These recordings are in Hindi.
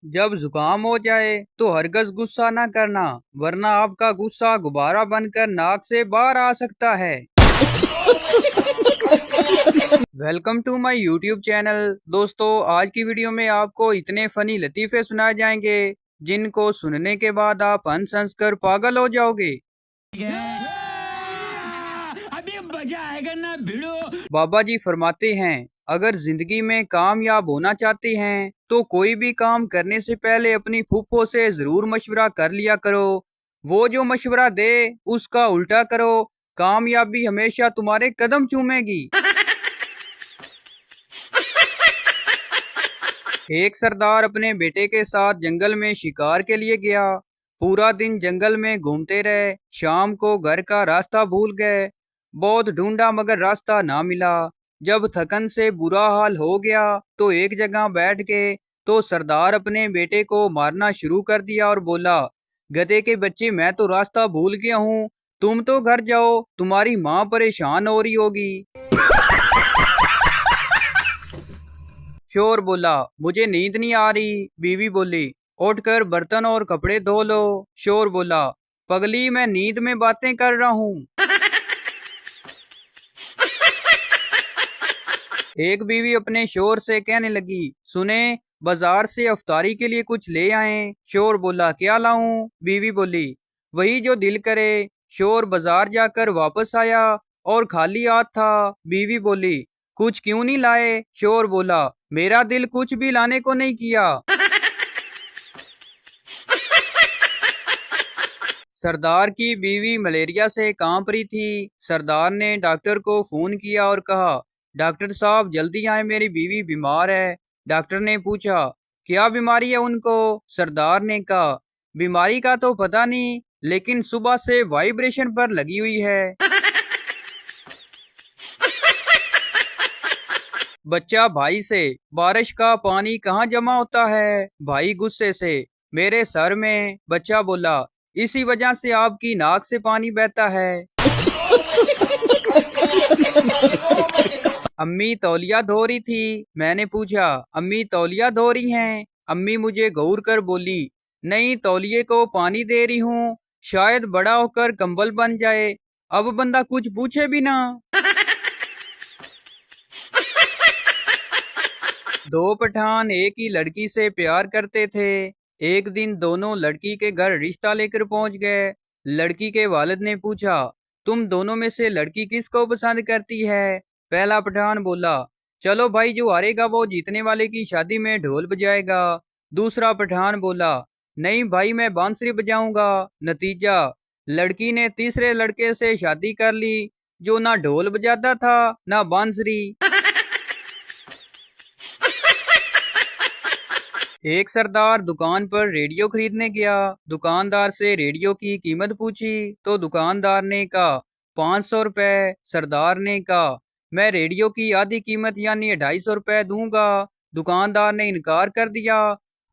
जब जुकाम हो जाए तो हरगज गुस्सा ना करना, वरना आपका गुस्सा गुब्बारा बनकर नाक से बाहर आ सकता है। Welcome to my YouTube channel. दोस्तों, आज की वीडियो में आपको इतने फनी लतीफे सुनाए जाएंगे जिनको सुनने के बाद आप हंस हंस कर पागल हो जाओगे। अभी मजा आएगा ना भिड़ो। बाबा जी फरमाते हैं, अगर जिंदगी में कामयाब होना चाहते हैं तो कोई भी काम करने से पहले अपनी फूफो से जरूर मशवरा कर लिया करो। वो जो मशवरा दे उसका उल्टा करो, कामयाबी हमेशा तुम्हारे कदम चूमेगी। एक सरदार अपने बेटे के साथ जंगल में शिकार के लिए गया। पूरा दिन जंगल में घूमते रहे, शाम को घर का रास्ता भूल गए। बहुत ढूंढा मगर रास्ता ना मिला। जब थकन से बुरा हाल हो गया तो एक जगह बैठ गए। तो सरदार अपने बेटे को मारना शुरू कर दिया और बोला, गधे के बच्चे, मैं तो रास्ता भूल गया हूँ, तुम तो घर जाओ, तुम्हारी माँ परेशान हो रही होगी। शोर बोला, मुझे नींद नहीं आ रही। बीवी बोली, उठकर बर्तन और कपड़े धो लो। शोर बोला, पगली, मैं नींद में बातें कर रहा हूँ। एक बीवी अपने शोर से कहने लगी, सुने, बाजार से अफ्तारी के लिए कुछ ले आए। शोर बोला, क्या लाऊं? बीवी बोली, वही जो दिल करे। शोर बाजार जाकर वापस आया और खाली हाथ था। बीवी बोली, कुछ क्यों नहीं लाए? शोर बोला, मेरा दिल कुछ भी लाने को नहीं किया। सरदार की बीवी मलेरिया से कांप रही थी। सरदार ने डॉक्टर को फोन किया और कहा, डॉक्टर साहब जल्दी आए, मेरी बीवी बीमार है। डॉक्टर ने पूछा, क्या बीमारी है उनको? सरदार ने कहा, बीमारी का तो पता नहीं, लेकिन सुबह से वाइब्रेशन पर लगी हुई है। बच्चा भाई से, बारिश का पानी कहाँ जमा होता है? भाई गुस्से से, मेरे सर में। बच्चा बोला, इसी वजह से आपकी नाक से पानी बहता है। अम्मी तौलिया धो रही थी। मैंने पूछा, अम्मी तौलिया धो रही हैं? अम्मी मुझे घूर कर बोली, नहीं, तौलिए को पानी दे रही हूँ, शायद बड़ा होकर कंबल बन जाए। अब बंदा कुछ पूछे भी ना। दो पठान एक ही लड़की से प्यार करते थे। एक दिन दोनों लड़की के घर रिश्ता लेकर पहुंच गए। लड़की के वालिद ने पूछा, तुम दोनों में से लड़की किसको पसंद करती है? पहला पठान बोला, चलो भाई, जो हारेगा वो जीतने वाले की शादी में ढोल बजाएगा। दूसरा पठान बोला, नहीं भाई, मैं बांसुरी बजाऊंगा। नतीजा, लड़की ने तीसरे लड़के से शादी कर ली जो ना ढोल बजाता था ना बांसुरी। एक सरदार दुकान पर रेडियो खरीदने गया। दुकानदार से रेडियो की कीमत पूछी तो दुकानदार ने कहा, 500 रुपए। सरदार ने कहा, मैं रेडियो की आधी कीमत यानी 250 रुपए दूंगा। दुकानदार ने इनकार कर दिया।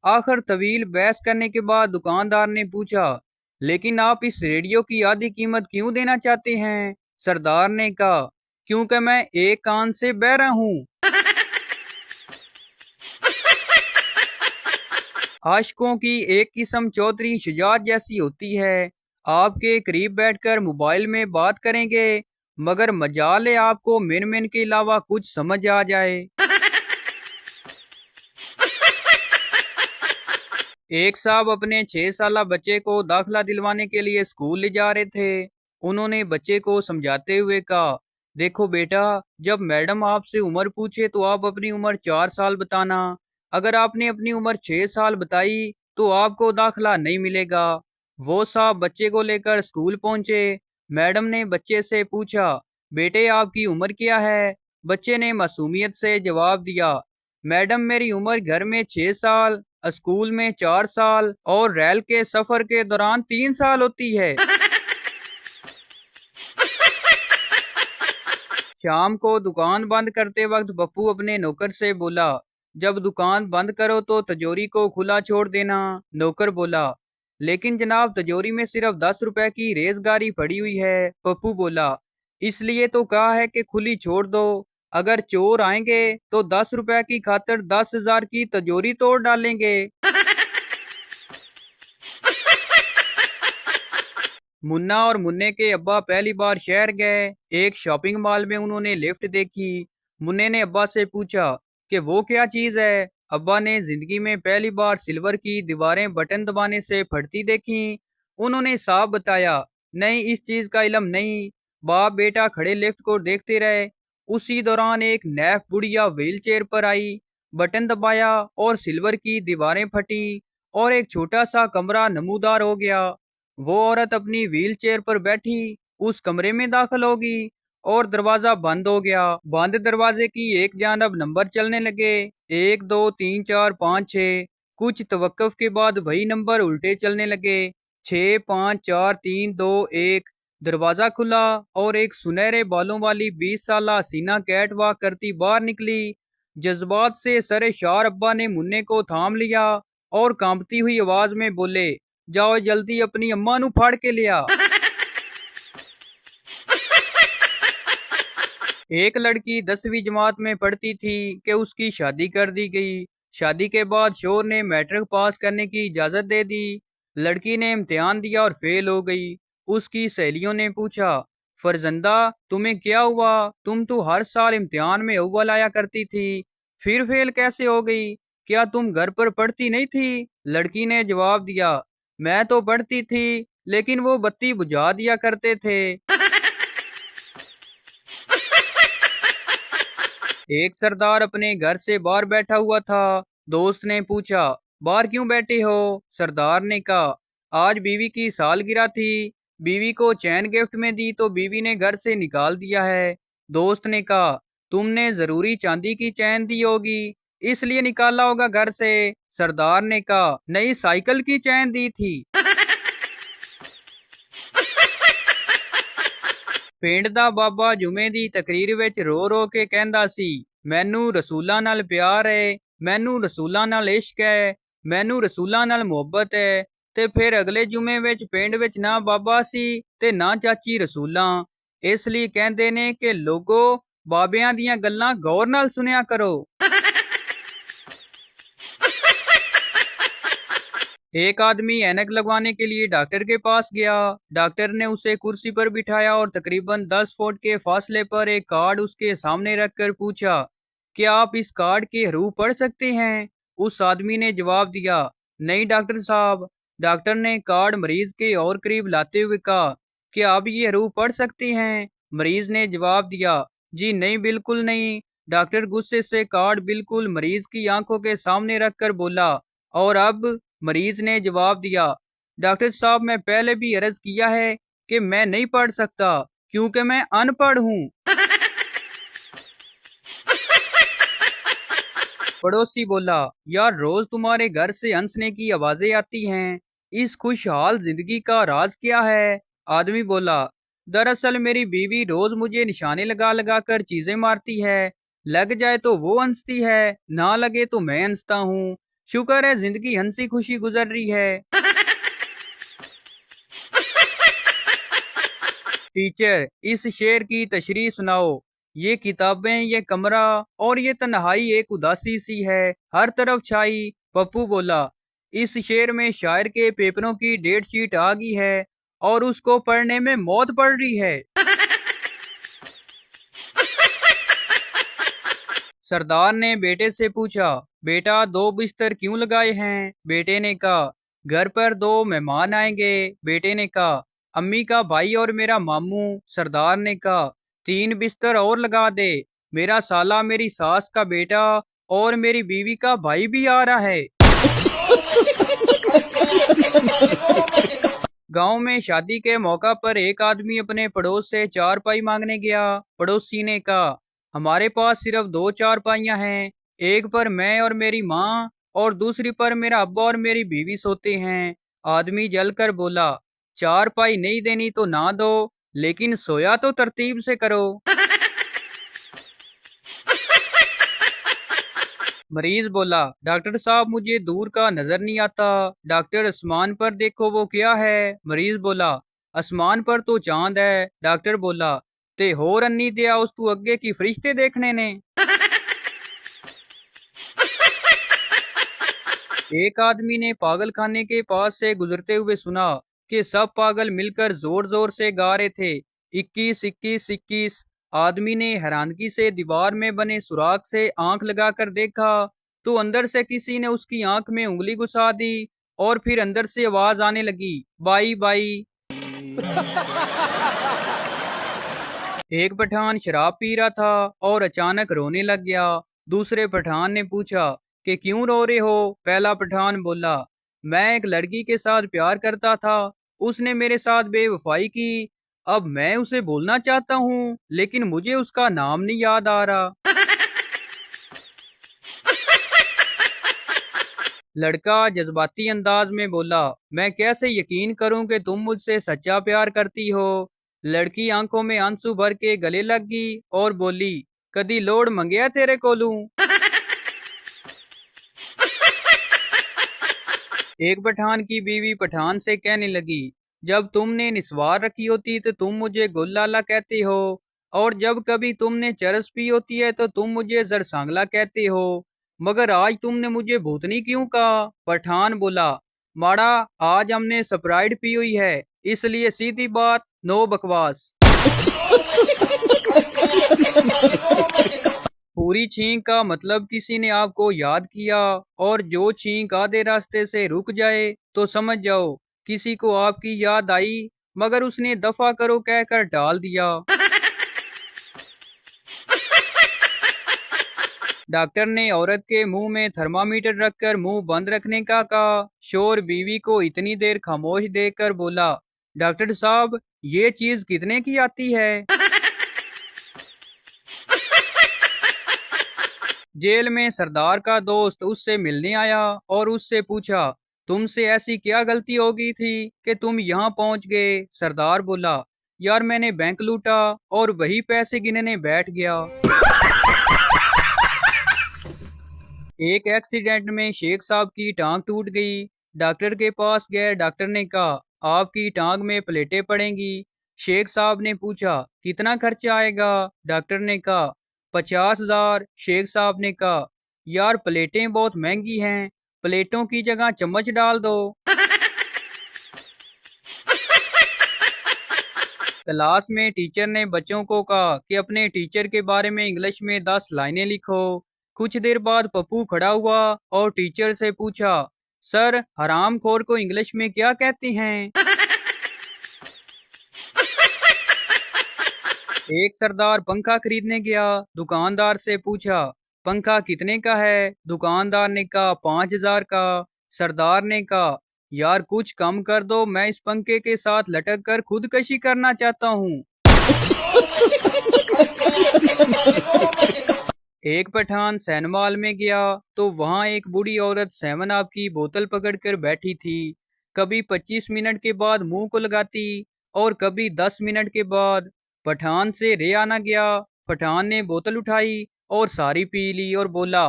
आखिर तवील बहस करने के बाद दुकानदार ने पूछा, लेकिन आप इस रेडियो की आधी कीमत क्यों देना चाहते हैं? सरदार ने कहा, क्योंकि मैं एक कान से बहरा हूँ। आशिकों की एक किस्म चौधरी शुजात जैसी होती है। आपके करीब बैठकर मोबाइल में बात करेंगे, मगर मजाल है आपको मिन मिन के अलावा कुछ समझ आ जाए। एक साहब अपने 6 साला बच्चे को दाखिला दिलवाने के लिए स्कूल ले जा रहे थे। उन्होंने बच्चे को समझाते हुए कहा, देखो बेटा, जब मैडम आपसे उम्र पूछे तो आप अपनी उम्र 4 साल बताना। अगर आपने अपनी उम्र 6 साल बताई तो आपको दाखिला नहीं मिलेगा। वो साहब बच्चे को लेकर स्कूल पहुंचे। मैडम ने बच्चे से पूछा, बेटे आपकी उम्र क्या है? बच्चे ने मासूमियत से जवाब दिया, मैडम मेरी उम्र घर में 6 साल, स्कूल में 4 साल और रेल के सफर के दौरान 3 साल होती है। शाम को दुकान बंद करते वक्त बप्पू अपने नौकर से बोला, जब दुकान बंद करो तो तिजोरी को खुला छोड़ देना। नौकर बोला, लेकिन जनाब, तिजोरी में सिर्फ 10 रुपए की रेजगारी पड़ी हुई है। पप्पू बोला, इसलिए तो कहा है कि खुली छोड़ दो। अगर चोर आएंगे तो 10 रुपए की खातिर 10,000 की तिजोरी तोड़ डालेंगे। मुन्ना और मुन्ने के अब्बा पहली बार शहर गए। एक शॉपिंग मॉल में उन्होंने लिफ्ट देखी। मुन्ने ने अब्बा से पूछा कि वो क्या चीज है। अब्बा ने जिंदगी में पहली बार सिल्वर की दीवारें बटन दबाने से फटती देखी। उन्होंने साफ बताया, नहीं इस चीज का इल्म नहीं। बाप बेटा खड़े लिफ्ट को देखते रहे। उसी दौरान एक नैफ बुढ़िया व्हील चेयर पर आई, बटन दबाया और सिल्वर की दीवारें फटी और एक छोटा सा कमरा नमूदार हो गया। वो औरत अपनी व्हील चेयर पर बैठी उस कमरे में दाखिल होगी और दरवाजा बंद हो गया। बंद दरवाजे की एक जानब नंबर चलने लगे, 1 2 3 4 5 6। कुछ तवक्कुफ के बाद वही नंबर उल्टे चलने लगे, 6 5 4 3 2 1। दरवाजा खुला और एक सुनहरे बालों वाली 20 साल हसीना कैट वॉक करती बाहर निकली। जज्बात से सरे शार अब्बा ने मुन्ने को थाम लिया और कांपती हुई आवाज में बोले, जाओ जल्दी अपनी अम्मा नु फाड़ के लिया। एक लड़की 10वीं जमात में पढ़ती थी कि उसकी शादी कर दी गई। शादी के बाद शोहर ने मैट्रिक पास करने की इजाजत दे दी। लड़की ने इम्तिहान दिया और फेल हो गई। उसकी सहेलियों ने पूछा, फरजंदा तुम्हें क्या हुआ, तुम तो हर साल इम्तिहान में अव्वल आया करती थी, फिर फेल कैसे हो गई, क्या तुम घर पर पढ़ती नहीं थी? लड़की ने जवाब दिया, मैं तो पढ़ती थी लेकिन वो बत्ती बुझा दिया करते थे। एक सरदार अपने घर से बाहर बैठा हुआ था। दोस्त ने पूछा, बाहर क्यों बैठे हो? सरदार ने कहा, आज बीवी की सालगिरह थी, बीवी को चैन गिफ्ट में दी तो बीवी ने घर से निकाल दिया है। दोस्त ने कहा, तुमने जरूरी चांदी की चैन दी होगी इसलिए निकाला होगा घर से। सरदार ने कहा, नई साइकिल की चैन दी थी। ਪਿੰਡ ਦਾ ਬਾਬਾ ਜੁਮੇ ਦੀ ਤਕਰੀਰ ਵਿੱਚ ਰੋ ਰੋ ਕੇ ਕਹਿੰਦਾ ਸੀ, ਮੈਨੂੰ ਰਸੂਲਾਂ ਨਾਲ ਪਿਆਰ ਹੈ, ਮੈਨੂੰ ਰਸੂਲਾਂ ਨਾਲ ਇਸ਼ਕ ਹੈ, ਮੈਨੂੰ ਰਸੂਲਾਂ ਨਾਲ ਮੁਹੱਬਤ ਹੈ। ਤੇ ਫਿਰ ਅਗਲੇ ਜੁਮੇ ਵਿੱਚ ਪਿੰਡ ਵਿੱਚ ਨਾ ਬਾਬਾ ਸੀ ਤੇ ਨਾ ਚਾਚੀ ਰਸੂਲਾਂ। ਇਸ ਲਈ ਕਹਿੰਦੇ ਨੇ ਕਿ ਲੋਗੋ ਬਾਬਿਆਂ ਦੀਆਂ ਗੱਲਾਂ ਗੌਰ ਨਾਲ ਸੁਣਿਆ ਕਰੋ। एक आदमी ऐनक लगवाने के लिए डॉक्टर के पास गया। डॉक्टर ने उसे कुर्सी पर बिठाया और तकरीबन 10 फुट के फासले पर एक कार्ड उसके सामने रखकर पूछा, क्या आप इस कार्ड के हरूफ पढ़ सकते हैं? उस आदमी ने जवाब दिया, नहीं डॉक्टर साहब। डॉक्टर ने कार्ड मरीज के और करीब लाते हुए कहा, क्या आप ये हरूफ पढ़ सकते हैं? मरीज ने जवाब दिया, जी नहीं बिल्कुल नहीं। डॉक्टर गुस्से से कार्ड बिल्कुल मरीज की आंखों के सामने रखकर बोला, और अब? मरीज ने जवाब दिया, डॉक्टर साहब मैं पहले भी अर्ज किया है कि मैं नहीं पढ़ सकता क्योंकि मैं अनपढ़ हूँ। पड़ोसी बोला, यार रोज तुम्हारे घर से हंसने की आवाजें आती हैं, इस खुशहाल जिंदगी का राज क्या है? आदमी बोला, दरअसल मेरी बीवी रोज मुझे निशाने लगा लगा कर चीजें मारती है, लग जाए तो वो हंसती है, ना लगे तो मैं हंसता हूँ। शुक्र है जिंदगी हंसी खुशी गुजर रही है। टीचर इस शेर की तशरीह सुनाओ। ये किताबें, ये कमरा और ये तन्हाई एक उदासी सी है हर तरफ छाई। पप्पू बोला, इस शेर में शायर के पेपरों की डेट शीट आ गई है और उसको पढ़ने में मौत पड़ रही है। सरदार ने बेटे से पूछा, बेटा दो बिस्तर क्यों लगाए हैं? बेटे ने कहा, घर पर दो मेहमान आएंगे। बेटे ने कहा, अम्मी का भाई और मेरा मामू। सरदार ने कहा, 3 बिस्तर और लगा दे, मेरा साला, मेरी सास का बेटा और मेरी बीवी का भाई भी आ रहा है। गांव में शादी के मौका पर एक आदमी अपने पड़ोस से चारपाई मांगने गया। पड़ोसी ने कहा, हमारे पास सिर्फ 2 चारपाइयां हैं, एक पर मैं और मेरी माँ और दूसरी पर मेरा अब्बा और मेरी बीवी सोते हैं। आदमी जलकर बोला, चारपाई नहीं देनी तो ना दो, लेकिन सोया तो तरतीब से करो। मरीज बोला, डॉक्टर साहब मुझे दूर का नजर नहीं आता। डॉक्टर आसमान पर देखो वो क्या है? मरीज बोला, आसमान पर तो चांद है। डॉक्टर बोला, ते होर अन्नी दिया उस तू अगे की फरिश्ते देखने ने। एक आदमी ने पागल खाने के पास से गुजरते हुए सुना, कि सब पागल मिलकर जोर जोर से गा रहे थे, 21 21 21। आदमी ने हैरानगी से दीवार में बने सुराख से आंख लगाकर देखा तो अंदर से किसी ने उसकी आंख में उंगली घुसा दी और फिर अंदर से आवाज आने लगी, बाई बाई। एक पठान शराब पी रहा था और अचानक रोने लग गया। दूसरे पठान ने पूछा कि क्यों रो रहे हो। पहला पठान बोला, मैं एक लड़की के साथ प्यार करता था, उसने मेरे साथ बेवफाई की। अब मैं उसे बोलना चाहता हूँ लेकिन मुझे उसका नाम नहीं याद आ रहा। लड़का जज्बाती अंदाज में बोला, मैं कैसे यकीन करूं कि तुम मुझसे सच्चा प्यार करती हो। लड़की आंखों में आंसू भर के गले लग गई और बोली, कदी लोड मंगया तेरे कोलू। एक पठान की बीवी पठान से कहने लगी, जब तुमने निस्वार रखी होती तो तुम मुझे गुल्लाला कहते हो, और जब कभी तुमने चरस पी होती है तो तुम मुझे जरसांगला कहते हो, मगर आज तुमने मुझे भूतनी क्यों कहा। पठान बोला, माड़ा, आज हमने स्प्राइट पी हुई है, इसलिए सीधी बात, नो बकवास। पूरी छींक का मतलब किसी ने आपको याद किया, और जो छींक आधे रास्ते से रुक जाए तो समझ जाओ किसी को आपकी याद आई मगर उसने दफा करो कहकर टाल दिया। डॉक्टर ने औरत के मुंह में थर्मामीटर रखकर मुंह बंद रखने का कहा। शोर बीवी को इतनी देर खामोश देखकर बोला, डॉक्टर साहब ये चीज कितने की आती है। जेल में सरदार का दोस्त उससे मिलने आया और उससे पूछा, तुमसे ऐसी क्या गलती हो गई थी कि तुम यहाँ पहुंच गए। सरदार बोला, यार मैंने बैंक लूटा और वही पैसे गिनने बैठ गया। एक एक्सीडेंट में शेख साहब की टांग टूट गई। डॉक्टर के पास गए। डॉक्टर ने कहा, आपकी टांग में प्लेटें पड़ेंगी। शेख साहब ने पूछा, कितना खर्चा आएगा। डॉक्टर ने कहा, 50,000। शेख साहब ने कहा, यार प्लेटें बहुत महंगी हैं, प्लेटों की जगह चम्मच डाल दो। क्लास में टीचर ने बच्चों को कहा कि अपने टीचर के बारे में इंग्लिश में 10 लाइनें लिखो। कुछ देर बाद पप्पू खड़ा हुआ और टीचर से पूछा, सर हरामखोर को इंग्लिश में क्या कहते हैं। एक सरदार पंखा खरीदने गया। दुकानदार से पूछा, पंखा कितने का है। दुकानदार ने कहा, 5,000 का। सरदार ने कहा, यार कुछ कम कर दो, मैं इस पंखे के साथ लटक कर खुदकशी करना चाहता हूँ। एक पठान सैनमाल में गया तो वहां एक बूढ़ी औरत 7 अप की बोतल पकड़कर बैठी थी। कभी 25 मिनट के बाद मुंह को लगाती और कभी 10 मिनट के बाद। पठान से रे आना गया। पठान ने बोतल उठाई और सारी पी ली और बोला,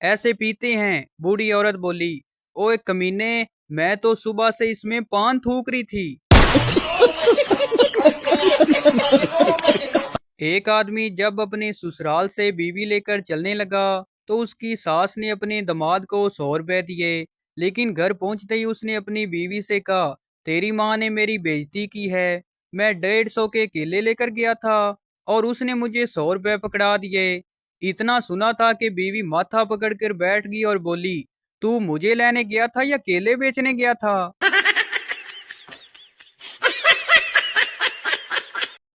ऐसे पीते हैं। बूढ़ी औरत बोली, ओए कमीने, मैं तो सुबह से इसमें पान थूक रही थी। एक आदमी जब अपने ससुराल से बीवी लेकर चलने लगा तो उसकी सास ने अपने दामाद को 100 रुपए दिए, लेकिन घर पहुंचते ही उसने अपनी बीवी से कहा, तेरी माँ ने मेरी बेइज्जती की है। मैं 150 के केले लेकर गया था और उसने मुझे 100 रुपए पकड़ा दिए। इतना सुना था कि बीवी माथा पकड़कर बैठ गई और बोली, तू मुझे लेने गया था या केले बेचने गया था।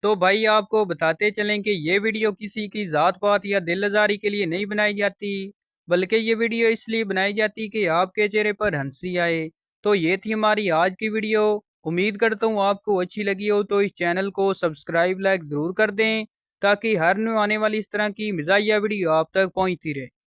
तो भाई आपको बताते चलें कि ये वीडियो किसी की जात पात या दिल आजारी के लिए नहीं बनाई जाती, बल्कि ये वीडियो इसलिए बनाई जाती कि आपके चेहरे पर हंसी आए। तो ये थी हमारी आज की वीडियो। उम्मीद करता हूँ आपको अच्छी लगी हो, तो इस चैनल को सब्सक्राइब लाइक जरूर कर दें ताकि हर न्यू आने वाली इस तरह की मज़ाहिया वीडियो आप तक पहुँचती रहे।